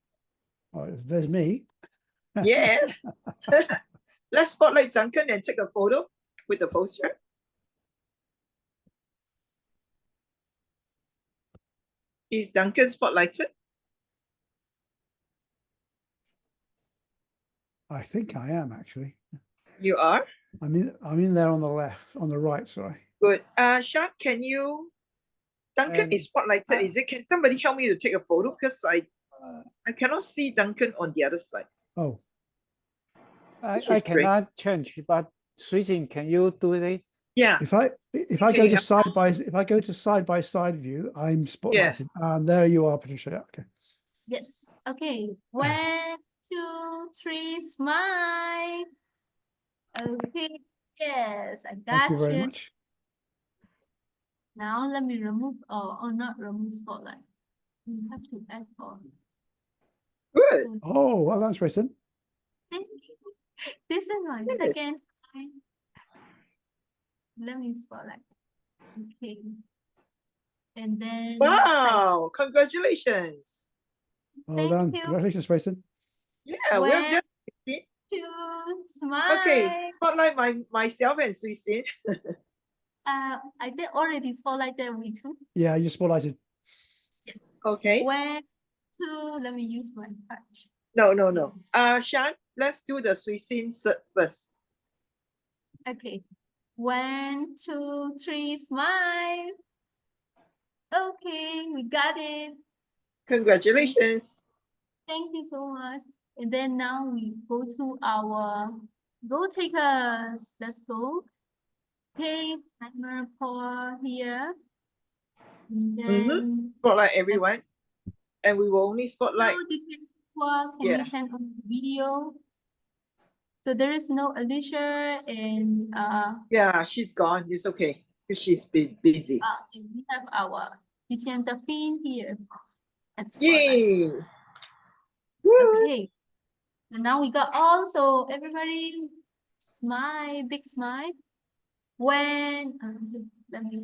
D: Oh, there's me.
B: Yeah. Let's spotlight Duncan and take a photo with the poster. Is Duncan spotlighted?
D: I think I am actually.
B: You are?
D: I'm in there on the left, on the right, sorry.
B: Good. Sean, can you? Duncan is spotlighted. Is it? Can somebody help me to take a photo? Because I cannot see Duncan on the other side.
D: Oh.
A: I cannot change, but Swee Sin, can you do this?
B: Yeah.
D: If I go to side by side view, I'm spotlighted.
B: Yeah.
D: And there you are, Patricia. Okay.
F: Yes. Okay. 1, 2, 3, smile. Okay. Yes, I
D: Thank
F: got
D: you very
F: you.
D: much.
F: Now let me remove, not remove spotlight. You have to add on.
B: Good.
F: So
D: Oh, well done, Tracy.
F: this is my
B: Yes.
F: second time. Let me spotlight. Okay. And then
B: Wow, congratulations.
D: Well
F: Thank
D: done.
F: you.
D: Congratulations, Tracy.
B: Yeah, well
F: One,
B: done.
F: 2, smile.
B: Okay, spotlight myself and Swee Sin.
F: I did already spotlighted with 2.
D: Yeah, you spotlighted.
B: Okay.
F: 1, 2, let me use my touch.
B: No. Shan, let's do the Swee Sin first.
F: Okay. 1, 2, 3, smile. Okay, we got it.
B: Congratulations.
F: Thank you so much. And then now we go to our role takers. Let's go. Okay, timer for here. And then
B: Spotlight everyone. And we will only spotlight.
F: no detail for, can
B: Yeah.
F: you turn on the video? So there is no Alicia and
B: Yeah, she's gone. It's okay. Because she's been busy.
F: and we have our DTM Daphne here. At spotlight.
B: Yay. Woo.
F: Okay. And now we got all, so everybody smile, big smile. When, let me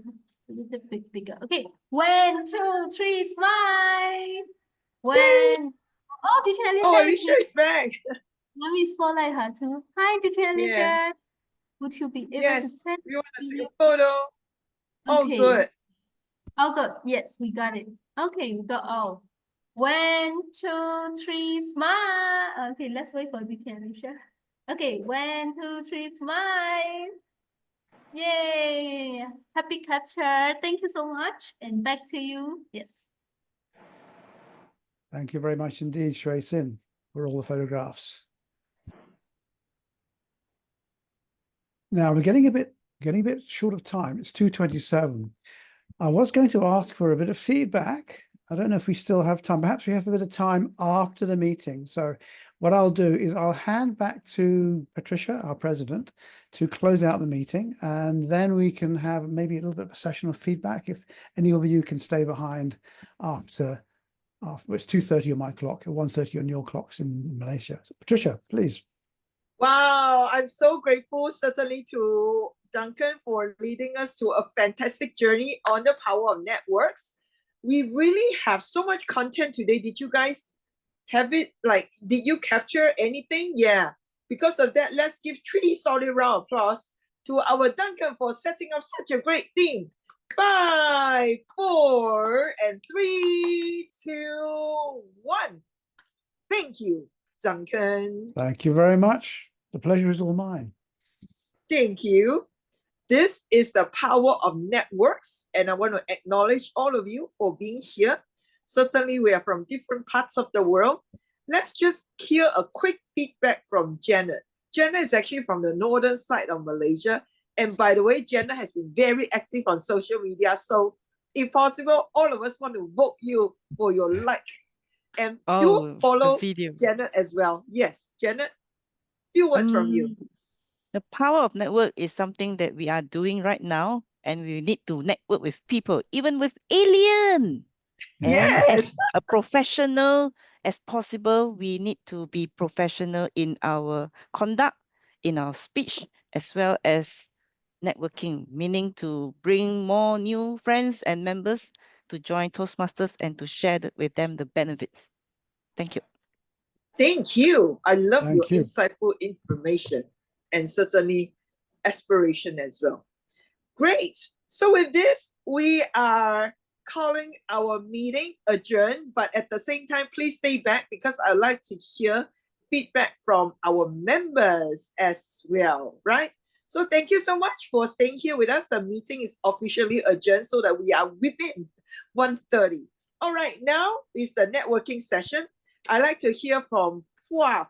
F: a little bit bigger. Okay, 1, 2, 3, smile. When, oh, teacher Alicia
B: Oh,
F: is
B: Alicia
F: here.
B: is back.
F: Let me spotlight her too. Hi, teacher Alicia.
B: Yeah.
F: Would you be able to
B: Yes,
F: send
B: we want to see
F: video?
B: a photo. Oh,
F: Okay.
B: good.
F: Oh, good. Yes, we got it. Okay, we got all. 1, 2, 3, smile. Okay, let's wait for teacher Alicia. Okay, 1, 2, 3, smile. Yay! Happy capture. Thank you so much. And back to you. Yes.
D: Thank you very much indeed, Shui Sin, for all the photographs. Now we're getting a bit short of time. It's 2:27. I was going to ask for a bit of feedback. I don't know if we still have time. Perhaps we have a bit of time after the meeting. So what I'll do is I'll hand back to Patricia, our president, to close out the meeting, and then we can have maybe a little bit of a session of feedback if any of you can stay behind after it's 2:30 on my clock, 1:30 on your clocks in Malaysia. So, Patricia, please.
B: Wow, I'm so grateful certainly to Duncan for leading us to a fantastic journey on the power of networks. We really have so much content today. Did you guys have it? Like, did you capture anything? Yeah. Because of that, let's give 3 solid round of applause to our Duncan for setting up such a great theme. 5, 4, and 3, 2, 1. Thank you, Duncan.
D: Thank you very much. The pleasure is all mine.
B: Thank you. This is the power of networks, and I want to acknowledge all of you for being here. Certainly, we are from different parts of the world. Let's just hear a quick feedback from Janet. Janet is actually from the northern side of Malaysia. And by the way, Janet has been very active on social media. So if possible, all of us want to vote you for your like. And do follow Janet as well. Yes, Janet, few words from you.
J: The power of network is something that we are doing right now, and we need to network with people, even with alien.
B: Yes.
J: And as a professional as possible, we need to be professional in our conduct, in our speech, as well as networking, meaning to bring more new friends and members to join Toastmasters and to share with them the benefits. Thank you.
B: Thank you. I love
D: Thank
B: your
D: you.
B: insightful information and certainly aspiration as well. Great. So with this, we are calling our meeting adjourned, but at the same time, please stay back because I'd like to hear feedback from our members as well, right? So thank you so much for staying here with us. The meeting is officially adjourned so that we are within 1:30. All right, now is the networking session. I'd like to hear from Hua.